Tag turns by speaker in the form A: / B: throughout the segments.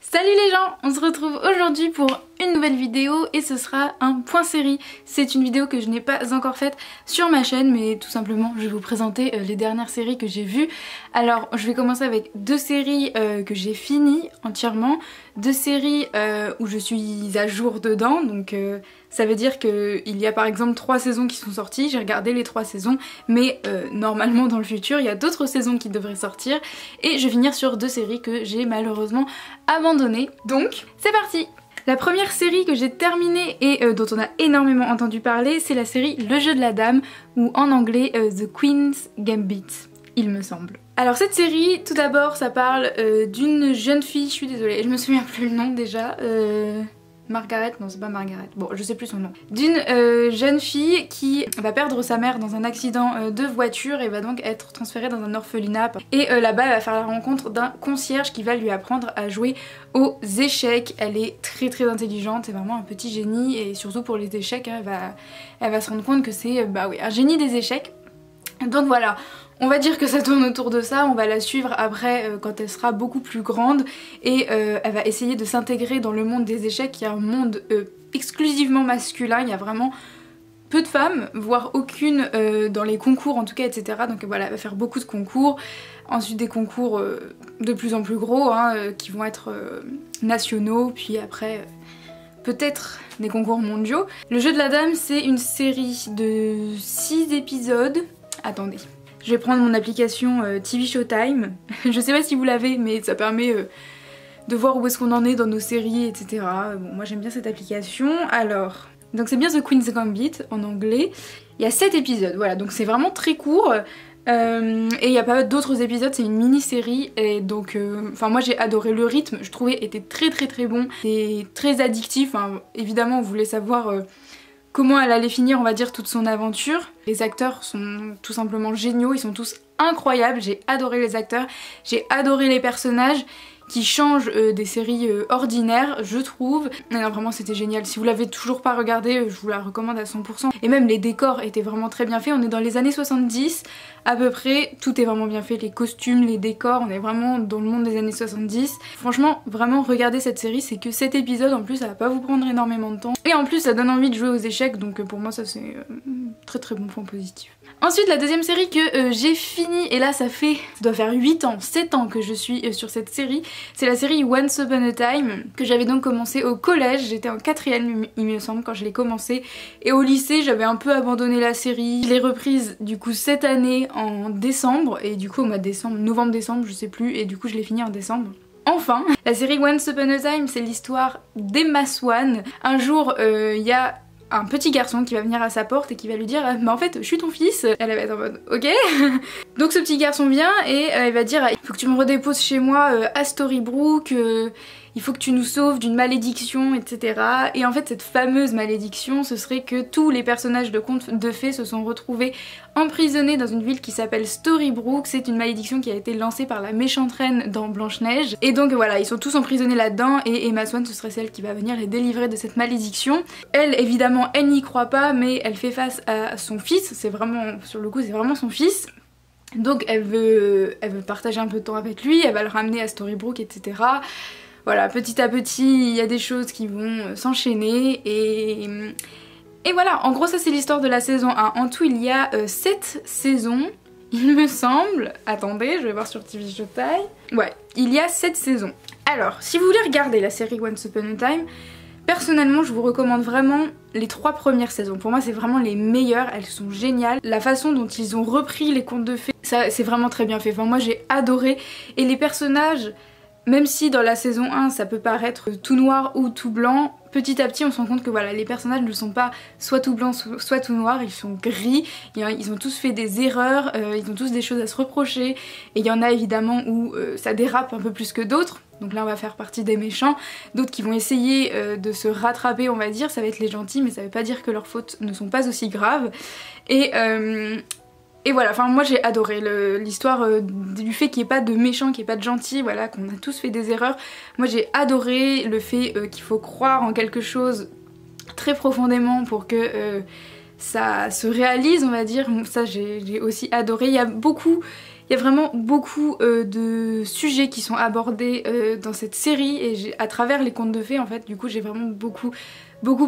A: Salut les gens, on se retrouve aujourd'hui pour une nouvelle vidéo et ce sera un point série. C'est une vidéo que je n'ai pas encore faite sur ma chaîne mais tout simplement je vais vous présenter les dernières séries que j'ai vues. Alors je vais commencer avec deux séries que j'ai finies entièrement, deux séries où je suis à jour dedans, donc ça veut dire qu'il y a par exemple 3 saisons qui sont sorties, j'ai regardé les 3 saisons mais normalement dans le futur il y a d'autres saisons qui devraient sortir et je vais finir sur deux séries que j'ai malheureusement abandonnées. Donc c'est parti! La première série que j'ai terminée et dont on a énormément entendu parler, c'est la série Le Jeu de la Dame, ou en anglais The Queen's Gambit, il me semble. Alors cette série, tout d'abord, ça parle d'une jeune fille, je suis désolée, je me souviens plus le nom déjà, Margaret, non c'est pas Margaret, bon je sais plus son nom. D'une jeune fille qui va perdre sa mère dans un accident de voiture et va donc être transférée dans un orphelinat. Et là-bas elle va faire la rencontre d'un concierge qui va lui apprendre à jouer aux échecs. Elle est très intelligente, c'est vraiment un petit génie et surtout pour les échecs hein, elle va se rendre compte que c'est un génie des échecs. Donc voilà. On va dire que ça tourne autour de ça, on va la suivre après quand elle sera beaucoup plus grande et elle va essayer de s'intégrer dans le monde des échecs qui est un monde exclusivement masculin, il y a vraiment peu de femmes, voire aucune dans les concours en tout cas, etc. Donc voilà, elle va faire beaucoup de concours, ensuite des concours de plus en plus gros hein, qui vont être nationaux, puis après peut-être des concours mondiaux. Le Jeu de la Dame c'est une série de 6 épisodes, attendez. Je vais prendre mon application TV Showtime, je sais pas si vous l'avez mais ça permet de voir où est-ce qu'on en est dans nos séries etc. Bon moi j'aime bien cette application. Alors, donc c'est bien The Queen's Gambit en anglais, il y a 7 épisodes, voilà donc c'est vraiment très court et il n'y a pas d'autres épisodes, c'est une mini-série et donc enfin moi j'ai adoré le rythme, je trouvais était très bon, c'est très addictif, hein. Évidemment on voulait savoir comment elle allait finir on va dire toute son aventure. Les acteurs sont tout simplement géniaux, ils sont tous incroyables, j'ai adoré les acteurs, j'ai adoré les personnages qui changent des séries ordinaires je trouve. Non, vraiment c'était génial, si vous l'avez toujours pas regardé je vous la recommande à 100%. Et même les décors étaient vraiment très bien faits, on est dans les années 70 à peu près, tout est vraiment bien fait, les costumes, les décors, on est vraiment dans le monde des années 70. Franchement vraiment regardez cette série, c'est que 7 épisodes en plus, ça va pas vous prendre énormément de temps. Et en plus ça donne envie de jouer aux échecs donc pour moi ça c'est très bon point positif. Ensuite la deuxième série que j'ai fini, et là ça doit faire 8 ans, 7 ans que je suis sur cette série, c'est la série Once Upon a Time que j'avais donc commencé au collège, j'étais en 4ème il me semble quand je l'ai commencé, et au lycée j'avais un peu abandonné la série. Je l'ai reprise du coup cette année en décembre, et du coup au mois de décembre, novembre-décembre je sais plus, et du coup je l'ai fini en décembre. Enfin, la série Once Upon a Time c'est l'histoire d'Emma Swan. Un jour il y a un petit garçon qui va venir à sa porte et qui va lui dire bah en fait je suis ton fils. Elle va être en mode ok. Donc ce petit garçon vient et il va dire il faut que tu me redéposes chez moi à Storybrooke, il faut que tu nous sauves d'une malédiction etc. Et en fait cette fameuse malédiction ce serait que tous les personnages de contes de fées se sont retrouvés emprisonnés dans une ville qui s'appelle Storybrooke. C'est une malédiction qui a été lancée par la méchante reine dans Blanche-Neige. Et donc voilà, ils sont tous emprisonnés là-dedans et Emma Swan ce serait celle qui va venir les délivrer de cette malédiction. Elle évidemment elle n'y croit pas mais elle fait face à son fils, c'est vraiment, sur le coup c'est vraiment son fils. Donc elle veut partager un peu de temps avec lui, elle va le ramener à Storybrooke etc. Voilà, petit à petit il y a des choses qui vont s'enchaîner et voilà, en gros ça c'est l'histoire de la saison 1. En tout il y a 7 saisons, il me semble. Attendez, je vais voir sur TV Showtime. Ouais, il y a 7 saisons. Alors, si vous voulez regarder la série Once Upon a Time, personnellement je vous recommande vraiment les 3 premières saisons. Pour moi c'est vraiment les meilleures, elles sont géniales. La façon dont ils ont repris les contes de fées, ça c'est vraiment très bien fait. Enfin moi j'ai adoré. Et les personnages, même si dans la saison 1 ça peut paraître tout noir ou tout blanc, petit à petit on se rend compte que voilà, les personnages ne sont pas soit tout blanc soit tout noir, ils sont gris, ils ont tous fait des erreurs, ils ont tous des choses à se reprocher, et il y en a évidemment où ça dérape un peu plus que d'autres. Donc là on va faire partie des méchants, d'autres qui vont essayer de se rattraper on va dire, ça va être les gentils mais ça veut pas dire que leurs fautes ne sont pas aussi graves. Et voilà, enfin moi j'ai adoré l'histoire du fait qu'il n'y ait pas de méchants, qu'il n'y ait pas de gentils, voilà, qu'on a tous fait des erreurs. Moi j'ai adoré le fait qu'il faut croire en quelque chose très profondément pour que ça se réalise on va dire, ça j'ai aussi adoré. Il y a beaucoup Il y a vraiment beaucoup de sujets qui sont abordés dans cette série et à travers les contes de fées en fait, du coup j'ai vraiment beaucoup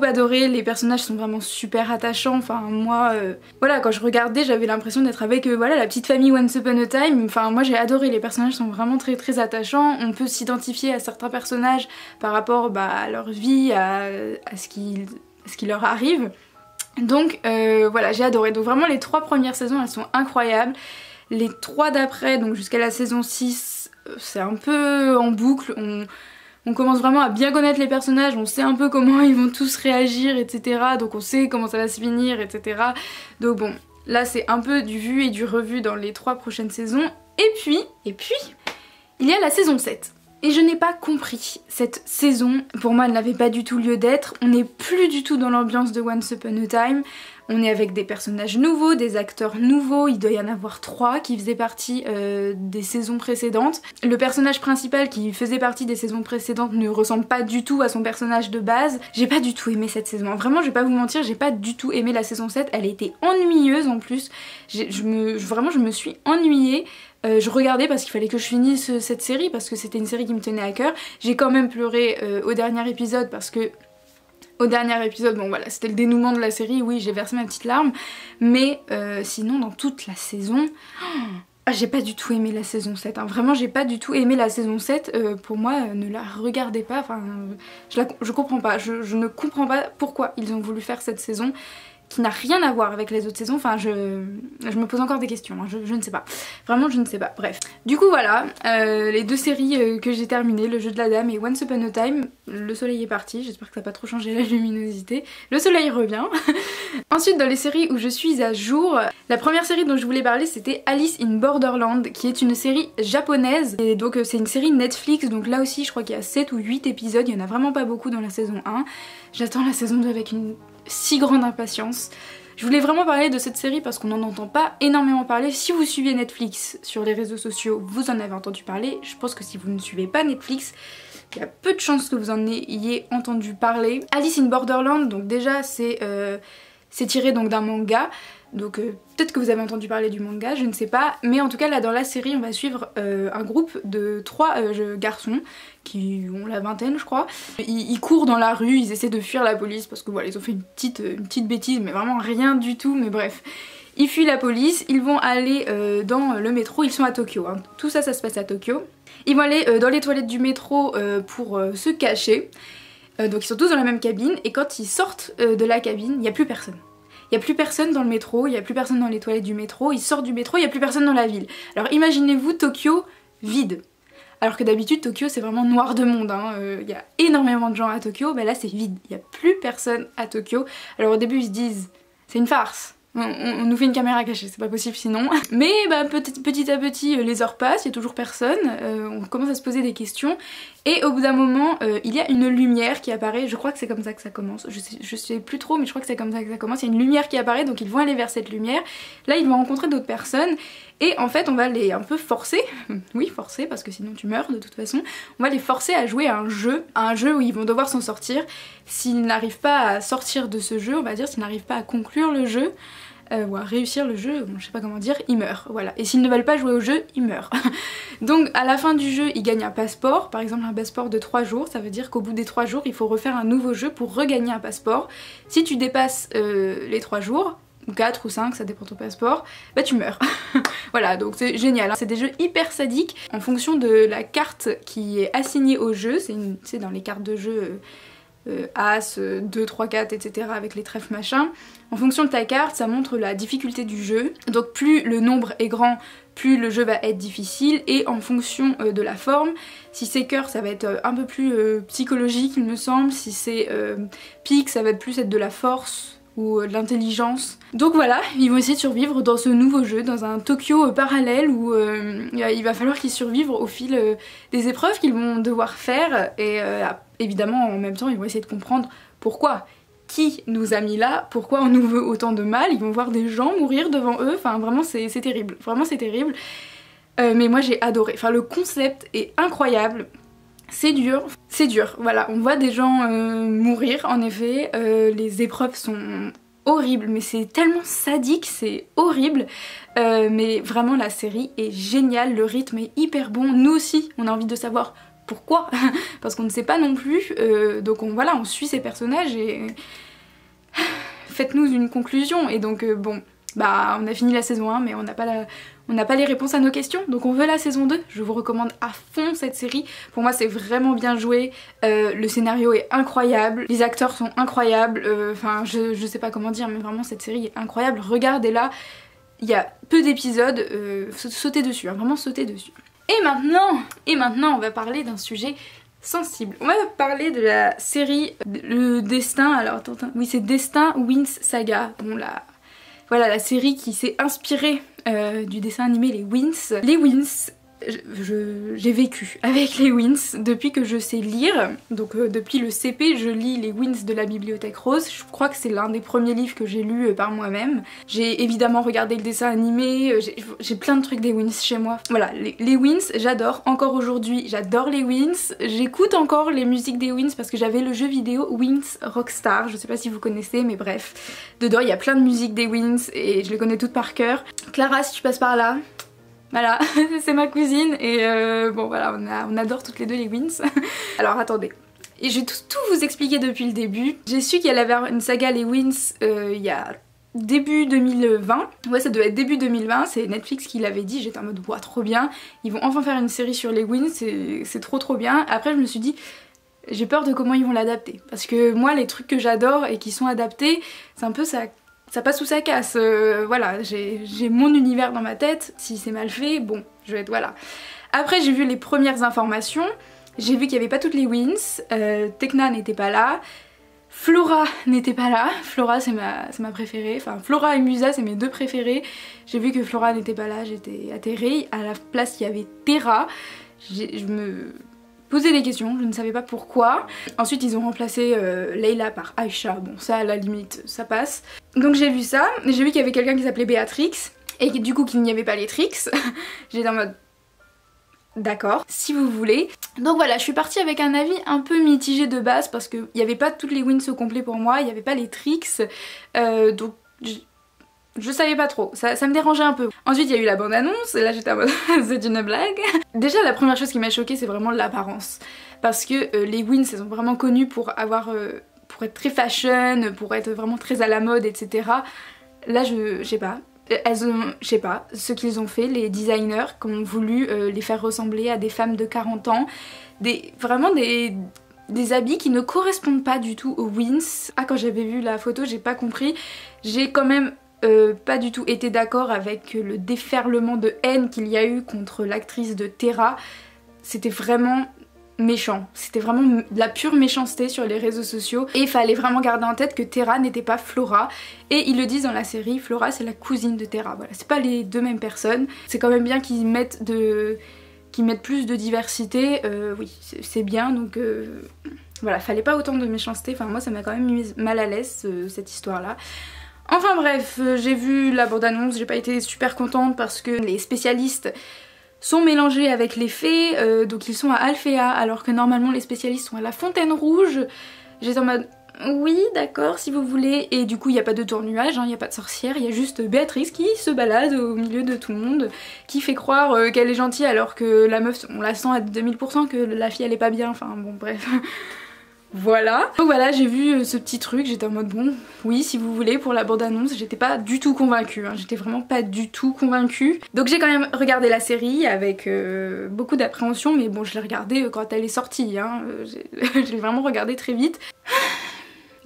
A: adoré, les personnages sont vraiment super attachants, enfin moi voilà, quand je regardais j'avais l'impression d'être avec voilà, la petite famille Once Upon a Time, enfin moi j'ai adoré, les personnages sont vraiment très attachants, on peut s'identifier à certains personnages par rapport à leur vie, à ce qui leur arrive, donc voilà, j'ai adoré. Donc vraiment les 3 premières saisons elles sont incroyables, les 3 d'après, donc jusqu'à la saison 6, c'est un peu en boucle, on commence vraiment à bien connaître les personnages, on sait un peu comment ils vont tous réagir, etc. Donc on sait comment ça va se finir, etc. Donc bon, là c'est un peu du vu et du revu dans les 3 prochaines saisons. Et puis, il y a la saison 7. Et je n'ai pas compris cette saison, pour moi elle n'avait pas du tout lieu d'être, on n'est plus du tout dans l'ambiance de Once Upon a Time, on est avec des personnages nouveaux, des acteurs nouveaux, il doit y en avoir 3 qui faisaient partie des saisons précédentes. Le personnage principal qui faisait partie des saisons précédentes ne ressemble pas du tout à son personnage de base. J'ai pas du tout aimé cette saison, vraiment je vais pas vous mentir, j'ai pas du tout aimé la saison 7, elle a été ennuyeuse en plus, vraiment je me suis ennuyée. Je regardais parce qu'il fallait que je finisse cette série, parce que c'était une série qui me tenait à cœur. J'ai quand même pleuré au dernier épisode parce que au dernier épisode, bon voilà, c'était le dénouement de la série, oui j'ai versé ma petite larme, mais sinon dans toute la saison, j'ai pas du tout aimé la saison 7, hein. Vraiment j'ai pas du tout aimé la saison 7, pour moi ne la regardez pas, enfin je comprends pas, je ne comprends pas pourquoi ils ont voulu faire cette saison qui n'a rien à voir avec les autres saisons, enfin je me pose encore des questions, hein. Je ne sais pas, vraiment je ne sais pas, bref. Du coup voilà, les 2 séries que j'ai terminées, Le Jeu de la Dame et Once Upon a Time, le soleil est parti, j'espère que ça n'a pas trop changé la luminosité, le soleil revient. Ensuite dans les séries où je suis à jour, la première série dont je voulais parler c'était Alice in Borderland, qui est une série japonaise, et donc c'est une série Netflix, donc là aussi je crois qu'il y a 7 ou 8 épisodes, il y en a vraiment pas beaucoup dans la saison 1, j'attends la saison 2 avec une si grande impatience. Je voulais vraiment parler de cette série parce qu'on n'en entend pas énormément parler. Si vous suivez Netflix sur les réseaux sociaux, vous en avez entendu parler. Je pense que si vous ne suivez pas Netflix, il y a peu de chances que vous en ayez entendu parler. Alice in Borderland, donc déjà c'est tiré donc d'un manga. Donc peut-être que vous avez entendu parler du manga, je ne sais pas, mais en tout cas là dans la série on va suivre un groupe de 3 garçons qui ont la vingtaine je crois. Ils courent dans la rue, ils essaient de fuir la police parce que voilà ils ont fait une petite bêtise mais vraiment rien du tout, mais bref. Ils fuient la police, ils vont aller dans le métro, ils sont à Tokyo, hein. Tout ça se passe à Tokyo. Ils vont aller dans les toilettes du métro pour se cacher, donc ils sont tous dans la même cabine et quand ils sortent de la cabine, il n'y a plus personne. Il n'y a plus personne dans le métro, il n'y a plus personne dans les toilettes du métro, ils sortent du métro, il n'y a plus personne dans la ville. Alors imaginez-vous Tokyo vide. Alors que d'habitude Tokyo c'est vraiment noir de monde, hein. Y a énormément de gens à Tokyo, mais là c'est vide, il n'y a plus personne à Tokyo. Alors au début ils se disent c'est une farce. On nous fait une caméra cachée, c'est pas possible sinon. Mais petit à petit les heures passent, il y a toujours personne, on commence à se poser des questions et au bout d'un moment il y a une lumière qui apparaît, je crois que c'est comme ça que ça commence, je sais plus trop mais je crois que c'est comme ça que ça commence, il y a une lumière qui apparaît donc ils vont aller vers cette lumière, là ils vont rencontrer d'autres personnes et en fait on va les un peu forcer, oui forcer parce que sinon tu meurs de toute façon, on va les forcer à jouer à un jeu où ils vont devoir s'en sortir. S'ils n'arrivent pas à sortir de ce jeu, on va dire, s'ils n'arrivent pas à conclure le jeu, ou à réussir le jeu, bon, je sais pas comment dire, ils meurent, voilà. Et s'ils ne veulent pas jouer au jeu, ils meurent. Donc à la fin du jeu, ils gagnent un passeport, par exemple un passeport de 3 jours, ça veut dire qu'au bout des 3 jours, il faut refaire un nouveau jeu pour regagner un passeport. Si tu dépasses les 3 jours, ou 4 ou 5, ça dépend de ton passeport, bah tu meurs. Voilà, donc c'est génial, hein. C'est des jeux hyper sadiques, en fonction de la carte qui est assignée au jeu, c'est dans les cartes de jeu... As, 2, 3, 4, etc. avec les trèfles machin. En fonction de ta carte, ça montre la difficulté du jeu. Donc plus le nombre est grand, plus le jeu va être difficile. Et en fonction de la forme, si c'est cœur, ça va être un peu plus psychologique il me semble. Si c'est pique, ça va plus être de la force ou de l'intelligence. Donc voilà, ils vont essayer de survivre dans ce nouveau jeu, dans un Tokyo parallèle où il va falloir qu'ils survivent au fil des épreuves qu'ils vont devoir faire et évidemment en même temps ils vont essayer de comprendre pourquoi, qui nous a mis là, pourquoi on nous veut autant de mal, ils vont voir des gens mourir devant eux, enfin vraiment c'est terrible, vraiment c'est terrible. Mais moi j'ai adoré, enfin le concept est incroyable. C'est dur, voilà, on voit des gens mourir en effet, les épreuves sont horrible, mais c'est tellement sadique, c'est horrible. Mais vraiment la série est géniale, le rythme est hyper bon. Nous aussi, on a envie de savoir pourquoi, parce qu'on ne sait pas non plus. Donc voilà, on suit ces personnages et faites-nous une conclusion. Et donc bon, bah on a fini la saison 1 mais on n'a pas les réponses à nos questions, donc on veut la saison 2. Je vous recommande à fond cette série. Pour moi c'est vraiment bien joué, le scénario est incroyable, les acteurs sont incroyables, enfin je sais pas comment dire, mais vraiment cette série est incroyable. Regardez-la, il y a peu d'épisodes, sautez dessus, hein, vraiment sautez dessus. Et maintenant on va parler d'un sujet sensible. On va parler de la série Le Destin, alors attends, oui c'est Destin Wins Saga, bon voilà la série qui s'est inspirée du dessin animé Les Wins. Les Wins, j'ai vécu avec les Wins depuis que je sais lire, donc depuis le CP je lis Les Wins de la Bibliothèque Rose. Je crois que c'est l'un des premiers livres que j'ai lu par moi-même. J'ai évidemment regardé le dessin animé, j'ai plein de trucs des Wins chez moi. Voilà, les Wins j'adore, encore aujourd'hui j'adore les Wins. J'écoute encore les musiques des Wins parce que j'avais le jeu vidéo Wins Rockstar, je sais pas si vous connaissez mais bref. Dedans il y a plein de musiques des Wins et je les connais toutes par cœur. Clara, si tu passes par là, voilà, c'est ma cousine et bon voilà, on adore toutes les deux les Wins. Alors attendez, et je vais tout vous expliquer depuis le début. J'ai su qu'il y allait avoir une saga les Wins il y a début 2020. Ouais, ça doit être début 2020, c'est Netflix qui l'avait dit, j'étais en mode ouah trop bien. Ils vont enfin faire une série sur les Wins, c'est trop bien. Après je me suis dit, j'ai peur de comment ils vont l'adapter. Parce que moi les trucs que j'adore et qui sont adaptés, c'est un peu ça passe ou ça casse, voilà, j'ai mon univers dans ma tête, si c'est mal fait, bon, je vais être, voilà. Après j'ai vu les premières informations, j'ai vu qu'il n'y avait pas toutes les Wins, Tecna n'était pas là, Flora n'était pas là, Flora c'est ma préférée, enfin Flora et Musa c'est mes deux préférées, j'ai vu que Flora n'était pas là, j'étais atterrée, à la place il y avait Terra, je me posais des questions, je ne savais pas pourquoi. Ensuite ils ont remplacé Leila par Aisha, bon ça à la limite ça passe. Donc j'ai vu ça, j'ai vu qu'il y avait quelqu'un qui s'appelait Béatrix et du coup qu'il n'y avait pas les Trix. J'étais en mode d'accord, si vous voulez. Donc voilà, je suis partie avec un avis un peu mitigé de base parce qu'il n'y avait pas toutes les Wins au complet pour moi, il n'y avait pas les Trix, donc je savais pas trop, ça me dérangeait un peu. Ensuite il y a eu la bande-annonce, et là j'étais en mode c'est une blague. Déjà la première chose qui m'a choquée c'est vraiment l'apparence. Parce que les Wins elles sont vraiment connues pour pour être très fashion, pour être vraiment très à la mode, etc. Là je sais pas, je sais pas, ce qu'ils ont fait, les designers qui ont voulu les faire ressembler à des femmes de 40 ans, vraiment des habits qui ne correspondent pas du tout aux Wins. Ah quand j'avais vu la photo j'ai pas compris, j'ai quand même pas du tout été d'accord avec le déferlement de haine qu'il y a eu contre l'actrice de Terra. C'était vraiment méchant, c'était vraiment de la pure méchanceté sur les réseaux sociaux et il fallait vraiment garder en tête que Terra n'était pas Flora et ils le disent dans la série, Flora c'est la cousine de Terra, voilà, c'est pas les deux mêmes personnes. C'est quand même bien qu'ils mettent plus de diversité, oui c'est bien, donc voilà, fallait pas autant de méchanceté, enfin moi ça m'a quand même mis mal à l'aise cette histoire là. Enfin bref, j'ai vu la bande-annonce, j'ai pas été super contente parce que les spécialistes sont mélangés avec les fées, donc ils sont à Alphéa alors que normalement les spécialistes sont à la Fontaine Rouge. J'étais en mode oui d'accord si vous voulez, et du coup il n'y a pas de tour-nuage, il n'y a pas de sorcière, il y a juste Béatrix qui se balade au milieu de tout le monde, qui fait croire qu'elle est gentille alors que la meuf on la sent à 2000% que la fille elle est pas bien, enfin bon bref. Voilà. Donc voilà, j'ai vu ce petit truc, j'étais en mode bon, oui si vous voulez pour la bande-annonce, j'étais pas du tout convaincue, hein. J'étais vraiment pas du tout convaincue. Donc j'ai quand même regardé la série avec beaucoup d'appréhension, mais bon je l'ai regardée quand elle est sortie, hein. Je l'ai vraiment regardée très vite.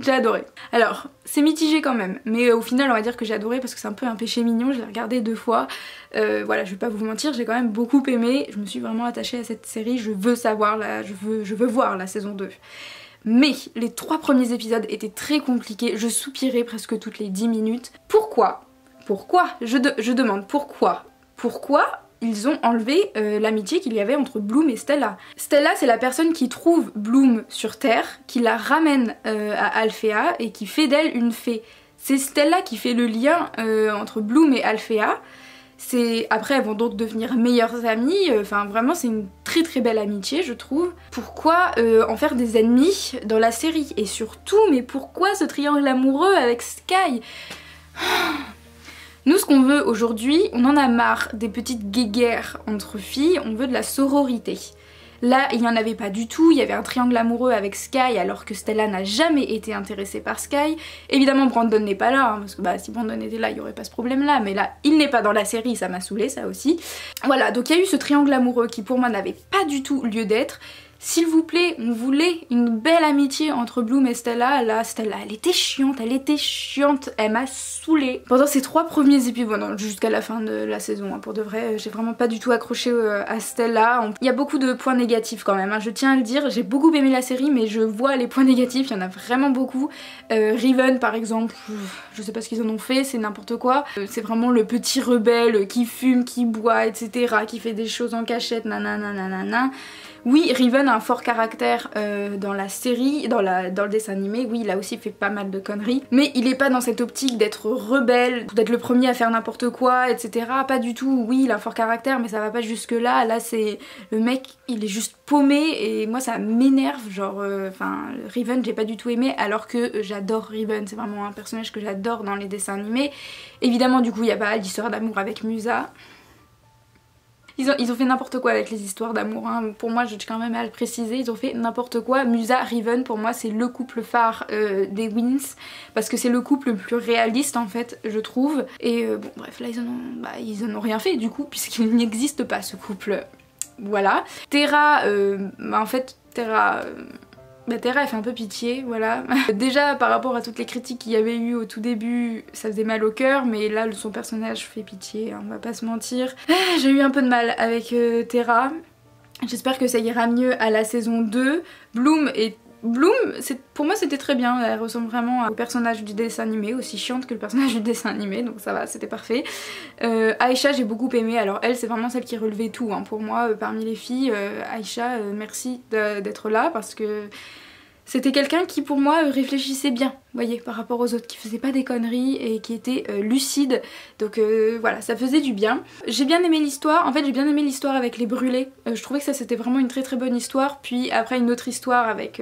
A: J'ai adoré. Alors, c'est mitigé quand même, mais au final on va dire que j'ai adoré parce que c'est un peu un péché mignon, je l'ai regardé 2 fois. Voilà, je vais pas vous mentir, j'ai quand même beaucoup aimé, je me suis vraiment attachée à cette série, je veux savoir, je veux voir la saison 2. Mais les 3 premiers épisodes étaient très compliqués, je soupirais presque toutes les 10 minutes. Pourquoi je demande pourquoi ils ont enlevé l'amitié qu'il y avait entre Bloom et Stella. Stella c'est la personne qui trouve Bloom sur Terre, qui la ramène à Alphéa et qui fait d'elle une fée. C'est Stella qui fait le lien entre Bloom et Alphéa. Après elles vont donc devenir meilleures amies, enfin vraiment c'est une très très belle amitié je trouve. Pourquoi en faire des ennemis dans la série? Et surtout, mais pourquoi ce triangle amoureux avec Sky? Nous, ce qu'on veut aujourd'hui, on en a marre des petites guéguerres entre filles, on veut de la sororité. Là, il n'y en avait pas du tout, il y avait un triangle amoureux avec Sky alors que Stella n'a jamais été intéressée par Sky. Évidemment, Brandon n'est pas là, hein, parce que bah, si Brandon était là, il n'y aurait pas ce problème-là, mais là, il n'est pas dans la série, ça m'a saoulée, ça aussi. Voilà, donc il y a eu ce triangle amoureux qui pour moi n'avait pas du tout lieu d'être. S'il vous plaît, on voulait une belle amitié entre Bloom et Stella. Là, Stella, elle était chiante, elle m'a saoulée. Pendant ces 3 premiers épisodes, bon, non, jusqu'à la fin de la saison, hein, pour de vrai, j'ai vraiment pas du tout accroché à Stella. Il y a beaucoup de points négatifs quand même, hein, je tiens à le dire. J'ai beaucoup aimé la série, mais je vois les points négatifs, il y en a vraiment beaucoup. Riven, par exemple, je sais pas ce qu'ils en ont fait, c'est n'importe quoi. C'est vraiment le petit rebelle qui fume, qui boit, etc., qui fait des choses en cachette, nanana. Oui, Riven a un fort caractère dans la série, dans le dessin animé, oui, il a aussi fait pas mal de conneries, mais il est pas dans cette optique d'être rebelle, d'être le premier à faire n'importe quoi, etc. Pas du tout, oui, il a un fort caractère, mais ça va pas jusque là, c'est... Le mec, il est juste paumé, et moi ça m'énerve, genre, Riven, j'ai pas du tout aimé, alors que j'adore Riven, c'est vraiment un personnage que j'adore dans les dessins animés. Évidemment, du coup, il y a pas l'histoire d'amour avec Musa. Ils ont fait n'importe quoi avec les histoires d'amour, hein. Pour moi je tiens quand même à le préciser, ils ont fait n'importe quoi. Musa, Riven pour moi c'est le couple phare des Winx, parce que c'est le couple le plus réaliste en fait je trouve. Et bon bref là ils en ont rien fait du coup puisqu'il n'existe pas ce couple. Voilà. Terra, en fait Terra... Terra elle fait un peu pitié, voilà. Déjà par rapport à toutes les critiques qu'il y avait eu au tout début, ça faisait mal au cœur, mais là son personnage fait pitié, hein, on va pas se mentir. J'ai eu un peu de mal avec Terra, j'espère que ça ira mieux à la saison 2. Bloom, pour moi c'était très bien, elle ressemble vraiment au personnage du dessin animé, aussi chiante que le personnage du dessin animé, donc ça va, c'était parfait. Aisha j'ai beaucoup aimé, alors elle c'est vraiment celle qui relevait tout, hein. Pour moi parmi les filles, Aisha merci d'être là parce que c'était quelqu'un qui pour moi réfléchissait bien, vous voyez, par rapport aux autres, qui faisait pas des conneries et qui était lucide, donc voilà, ça faisait du bien. J'ai bien aimé l'histoire, en fait j'ai bien aimé l'histoire avec les brûlés, je trouvais que ça c'était vraiment une très très bonne histoire, puis après une autre histoire avec...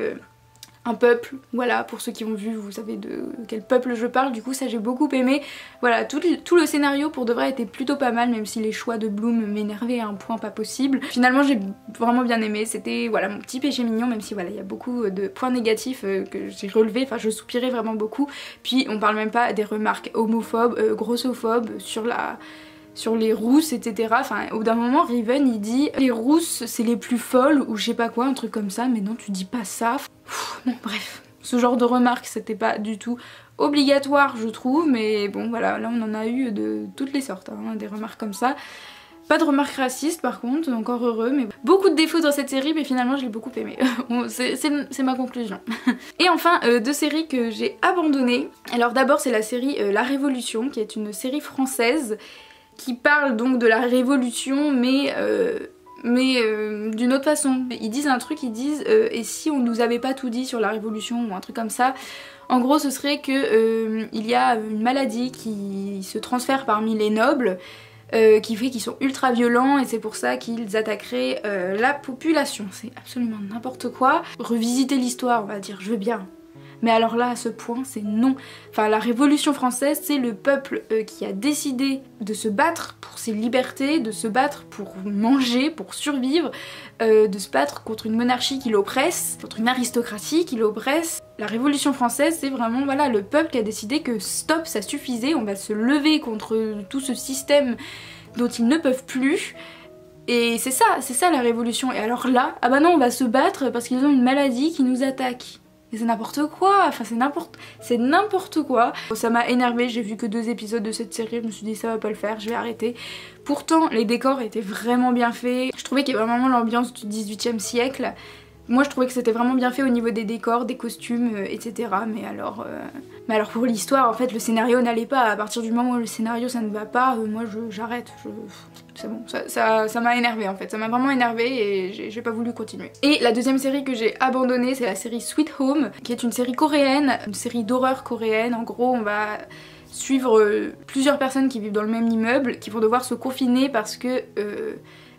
A: un peuple, voilà, pour ceux qui ont vu, vous savez de quel peuple je parle, du coup ça j'ai beaucoup aimé. Voilà, tout le scénario pour de vrai était plutôt pas mal, même si les choix de Bloom m'énervaient à un point pas possible. Finalement j'ai vraiment bien aimé, c'était voilà mon petit péché mignon, même si voilà il y a beaucoup de points négatifs que j'ai relevés, enfin je soupirais vraiment beaucoup. Puis on parle même pas des remarques homophobes, grossophobes sur les rousses, etc. Enfin, au bout d'un moment, Riven il dit les rousses c'est les plus folles ou je sais pas quoi, un truc comme ça, mais non, tu dis pas ça. Bon, bref, ce genre de remarques c'était pas du tout obligatoire, je trouve, mais bon, voilà, là on en a eu de toutes les sortes, hein, des remarques comme ça. Pas de remarques racistes par contre, encore heureux, mais beaucoup de défauts dans cette série, mais finalement je l'ai beaucoup aimé. C'est ma conclusion. Et enfin, 2 séries que j'ai abandonnées. Alors d'abord c'est la série La Révolution, qui est une série française qui parle donc de la Révolution, mais d'une autre façon. Ils disent un truc, ils disent et si on nous avait pas tout dit sur la Révolution ou un truc comme ça. En gros ce serait que il y a une maladie qui se transfère parmi les nobles, qui fait qu'ils sont ultra violents et c'est pour ça qu'ils attaqueraient la population. C'est absolument n'importe quoi. Revisiter l'histoire, on va dire, je veux bien. Mais alors là, à ce point, c'est non. Enfin, la Révolution française, c'est le peuple qui a décidé de se battre pour ses libertés, de se battre pour manger, pour survivre, de se battre contre une monarchie qui l'oppresse, contre une aristocratie qui l'oppresse. La Révolution française, c'est vraiment voilà, le peuple qui a décidé que stop, ça suffisait, on va se lever contre tout ce système dont ils ne peuvent plus. Et c'est ça la Révolution. Et alors là, ah bah non, on va se battre parce qu'ils ont une maladie qui nous attaque. Et c'est n'importe quoi, enfin c'est n'importe quoi. Ça m'a énervée, j'ai vu que 2 épisodes de cette série, je me suis dit ça va pas le faire, je vais arrêter. Pourtant les décors étaient vraiment bien faits, je trouvais qu'il y avait vraiment l'ambiance du 18e siècle. Moi je trouvais que c'était vraiment bien fait au niveau des décors, des costumes, etc. Mais alors pour l'histoire, en fait le scénario n'allait pas. À partir du moment où le scénario ça ne va pas, moi j'arrête. C'est bon, ça m'a énervé en fait, ça m'a vraiment énervé et j'ai pas voulu continuer. Et la deuxième série que j'ai abandonnée, c'est la série Sweet Home, qui est une série coréenne, une série d'horreur coréenne. En gros on va suivre plusieurs personnes qui vivent dans le même immeuble, qui vont devoir se confiner parce que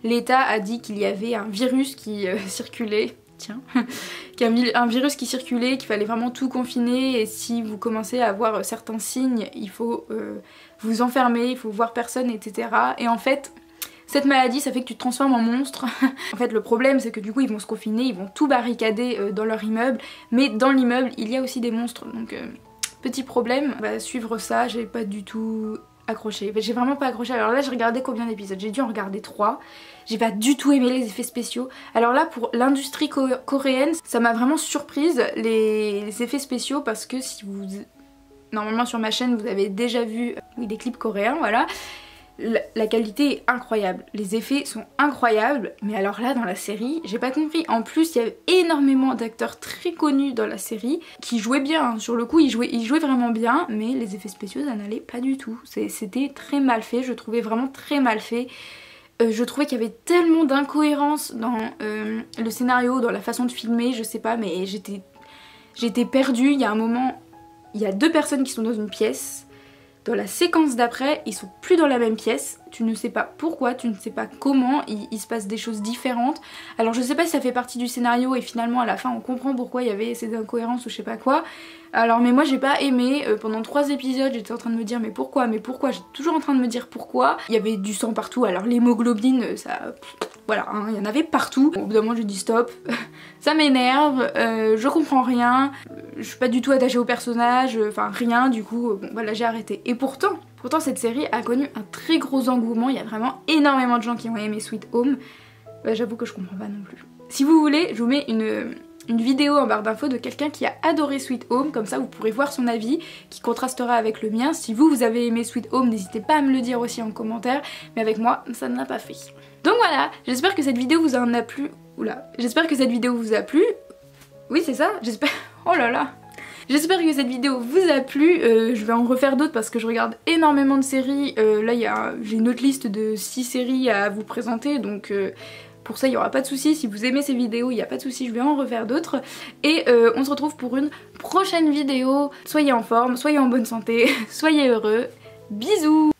A: l'État a dit qu'il y avait un virus qui circulait. Tiens, qu'il y a un virus qui circulait, qu'il fallait vraiment tout confiner et si vous commencez à avoir certains signes, il faut vous enfermer, il faut voir personne, etc. Et en fait, cette maladie, ça fait que tu te transformes en monstre. En fait, le problème, c'est que du coup, ils vont se confiner, ils vont tout barricader dans leur immeuble, mais dans l'immeuble, il y a aussi des monstres, donc petit problème. On va suivre ça, j'ai pas du tout accroché. J'ai vraiment pas accroché. Alors là, j'ai regardé combien d'épisodes? J'ai dû en regarder 3. J'ai pas du tout aimé les effets spéciaux. Alors là, pour l'industrie coréenne, ça m'a vraiment surprise les effets spéciaux parce que si vous... Normalement sur ma chaîne, vous avez déjà vu des clips coréens, voilà. La qualité est incroyable, les effets sont incroyables, mais alors là dans la série, j'ai pas compris. En plus, il y avait énormément d'acteurs très connus dans la série qui jouaient bien, hein. Sur le coup ils jouaient vraiment bien, mais les effets spéciaux ça n'allait pas du tout. C'était très mal fait, je trouvais vraiment très mal fait. Je trouvais qu'il y avait tellement d'incohérences dans le scénario, dans la façon de filmer, je sais pas, mais j'étais perdue. Il y a un moment, il y a 2 personnes qui sont dans une pièce. Dans la séquence d'après, ils sont plus dans la même pièce, tu ne sais pas pourquoi, tu ne sais pas comment, il se passe des choses différentes. Alors je sais pas si ça fait partie du scénario et finalement à la fin on comprend pourquoi il y avait ces incohérences ou je sais pas quoi. Alors mais moi j'ai pas aimé, pendant 3 épisodes j'étais en train de me dire mais pourquoi, j'étais toujours en train de me dire pourquoi. Il y avait du sang partout, alors l'hémoglobine ça... Voilà, hein, il y en avait partout. Au bout d'un moment je dis stop, ça m'énerve, je comprends rien, je suis pas du tout attachée au personnage, enfin rien, du coup bon voilà j'ai arrêté. Et pourtant cette série a connu un très gros engouement, il y a vraiment énormément de gens qui ont aimé Sweet Home. Bah, j'avoue que je comprends pas non plus. Si vous voulez, je vous mets une vidéo en barre d'infos de quelqu'un qui a adoré Sweet Home, comme ça vous pourrez voir son avis qui contrastera avec le mien. Si vous avez aimé Sweet Home, n'hésitez pas à me le dire aussi en commentaire, mais avec moi ça ne l'a pas fait. Donc voilà, j'espère que cette vidéo vous en a plu. Oula, j'espère que cette vidéo vous a plu. Oui c'est ça, j'espère... Oh là là. J'espère que cette vidéo vous a plu, je vais en refaire d'autres parce que je regarde énormément de séries. Là j'ai une autre liste de 6 séries à vous présenter, donc pour ça il n'y aura pas de soucis. Si vous aimez ces vidéos, il n'y a pas de soucis, je vais en refaire d'autres. Et on se retrouve pour une prochaine vidéo. Soyez en forme, soyez en bonne santé, soyez heureux. Bisous!